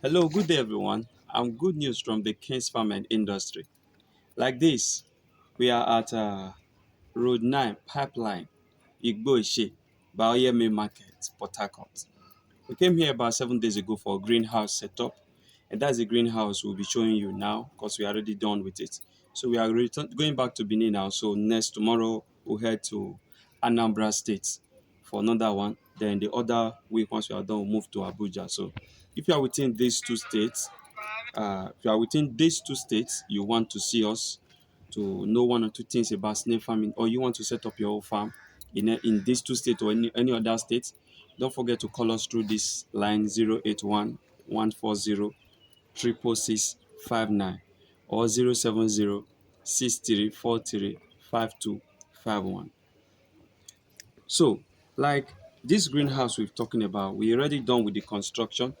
Hello, good day, everyone. Good news from the King's Farm and Industry. Like this, we are at Road 9 Pipeline, Igbo-Ishe, Baoyeme Market, Port Harcourt. We came here about 7 days ago for a greenhouse setup, and that's the greenhouse we'll be showing you now because we are already done with it. So we are going back to Benin now. So next tomorrow we'll head to Anambra State for another one. Then the other week, once we are done, we'll move to Abuja. So if you are within these two states, you want to see us to know one or two things about snail farming, or you want to set up your own farm in these two states or any other states, don't forget to call us through this line 081 140 66659 or 070 6343 5251. So, like this greenhouse we're talking about, we already done with the construction.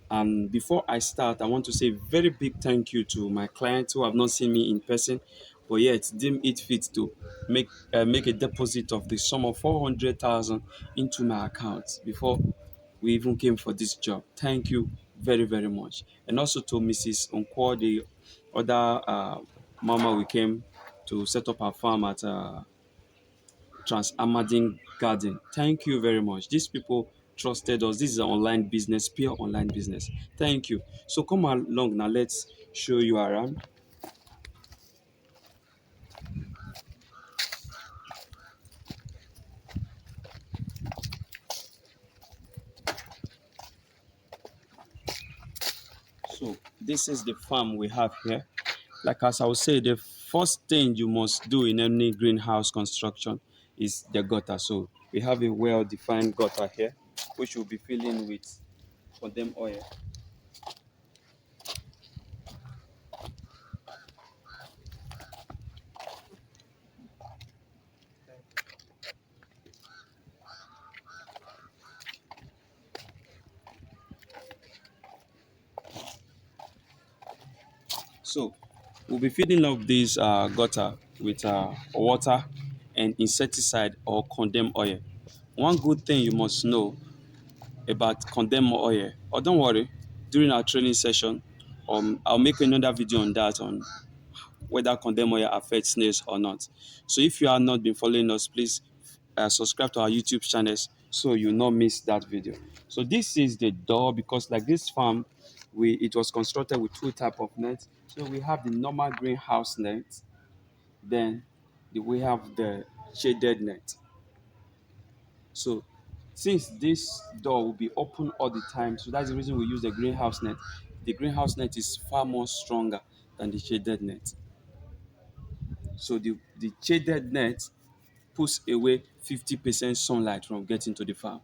And before I start, I want to say a very big thank you to my clients who have not seen me in person, but yet deem it fit to make a deposit of the sum of 400,000 into my account before we even came for this job. Thank you very, very much. And also to Mrs. Onkwo, the other mama we came to set up our farm at Trans Amadine Garden. Thank you very much. These people trusted us. This is an online business, pure online business. Thank you. So come along now. Let's show you around. So this is the farm we have here. Like as I would say, the first thing you must do in any greenhouse construction is the gutter. So we have a well-defined gutter here, which we'll be filling with condemned oil. So we'll be filling up this gutter with water and insecticide or condemned oil. One good thing you must know about condemned oil, or don't worry, during our training session, I'll make another video on that on whether condemned oil affects snails or not. So if you have not been following us, please subscribe to our YouTube channels so you not miss that video. So this is the door because like this farm, it was constructed with two type of nets. So we have the normal greenhouse net, then we have the shaded net. So since this door will be open all the time, so that's the reason we use the greenhouse net. The greenhouse net is far more stronger than the shaded net. So the shaded net puts away 50% sunlight from getting to the farm.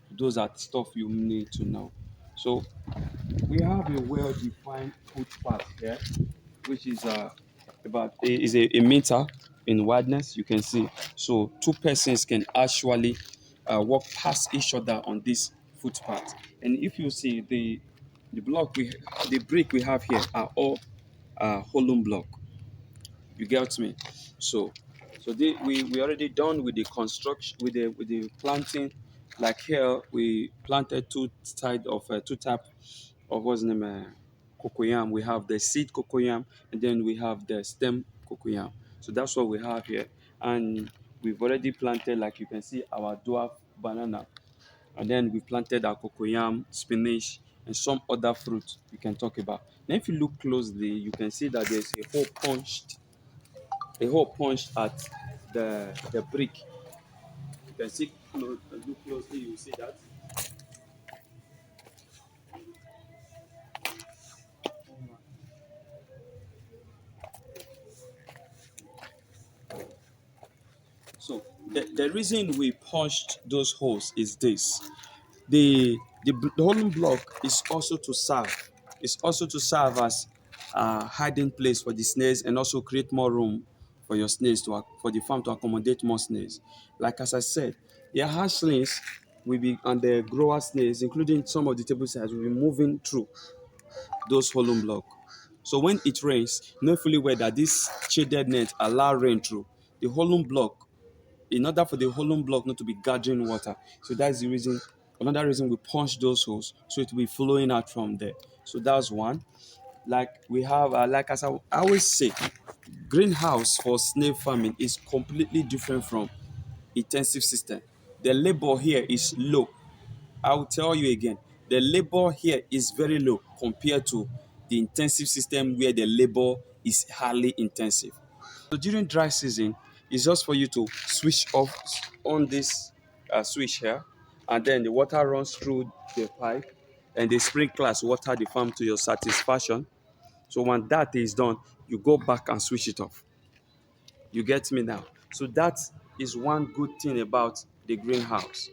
Those are stuff you need to know. So we have a well-defined footpath here, which is a meter in wideness. You can see. So two persons can actually walk past each other on this footpath. And if you see the brick we have here are all hollow block. You get me? So, we already done with the construction with the planting. Like here, we planted two type of what's the name cocoyam. We have the seed cocoyam, and then we have the stem cocoyam. So that's what we have here, and we've already planted, like you can see, our dwarf banana, and then we planted our cocoyam, spinach, and some other fruit we can talk about. Now, if you look closely, you can see that there's a hole punched at the brick. You can see look closely, you see that. So the reason we punched those holes is this. The hollow block is also to serve. It's also to serve as a hiding place for the snails and also create more room for your snails for the farm to accommodate more snails. Like as I said, your hatchlings will be and the grower snails, including some of the table sites, will be moving through those hollow block. So when it rains, know fully well that this shaded net allow rain through. The hollow block, in order for the hollow block not to be gathering water. So that's the reason Another reason we punch those holes so it will be flowing out from there. So that's one. Like we have, like as I always say, greenhouse for snail farming is completely different from intensive system. The labor here is low. I will tell you again, the labor here is very low compared to the intensive system where the labor is highly intensive. So during dry season, it's just for you to switch off on this switch here, and then the water runs through the pipe, and the sprinklers water the farm to your satisfaction. So when that is done, you go back and switch it off. You get me now? So that is one good thing about the greenhouse.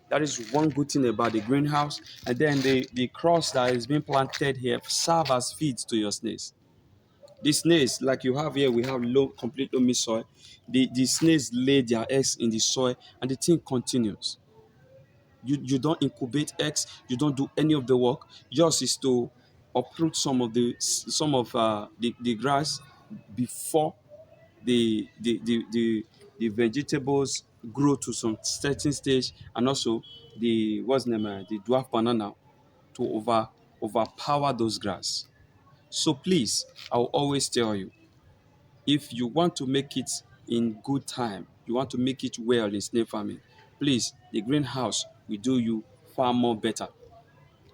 That is one good thing about the greenhouse. And then the crops that is being planted here serve as feeds to your snails. The snails, like you have here, we have low, complete loamy soil. The snails lay their eggs in the soil and the thing continues. You don't incubate eggs, you don't do any of the work. Yours is to uproot some of the grass before the vegetables grow to some certain stage, and also the what's the name the dwarf banana to overpower those grass. So please, I will always tell you, if you want to make it in good time, you want to make it well in snail farming, please, the greenhouse will do you far more better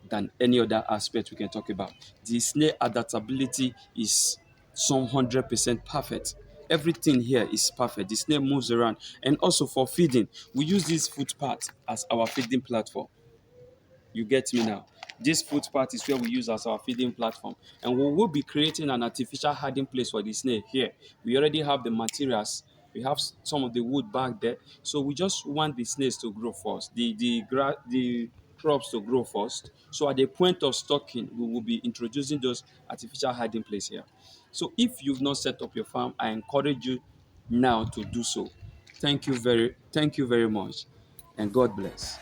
than any other aspect we can talk about. The snail adaptability is some 100% perfect. Everything here is perfect. The snail moves around. And also for feeding, we use this footpath as our feeding platform. You get me now? This footpath is where we use as our feeding platform. And we will be creating an artificial hiding place for the snail here. We already have the materials. We have some of the wood back there. So we just want the snails to grow first, the crops to grow first. So at the point of stocking, we will be introducing those artificial hiding place here. So if you've not set up your farm, I encourage you now to do so. Thank you very much, and God bless.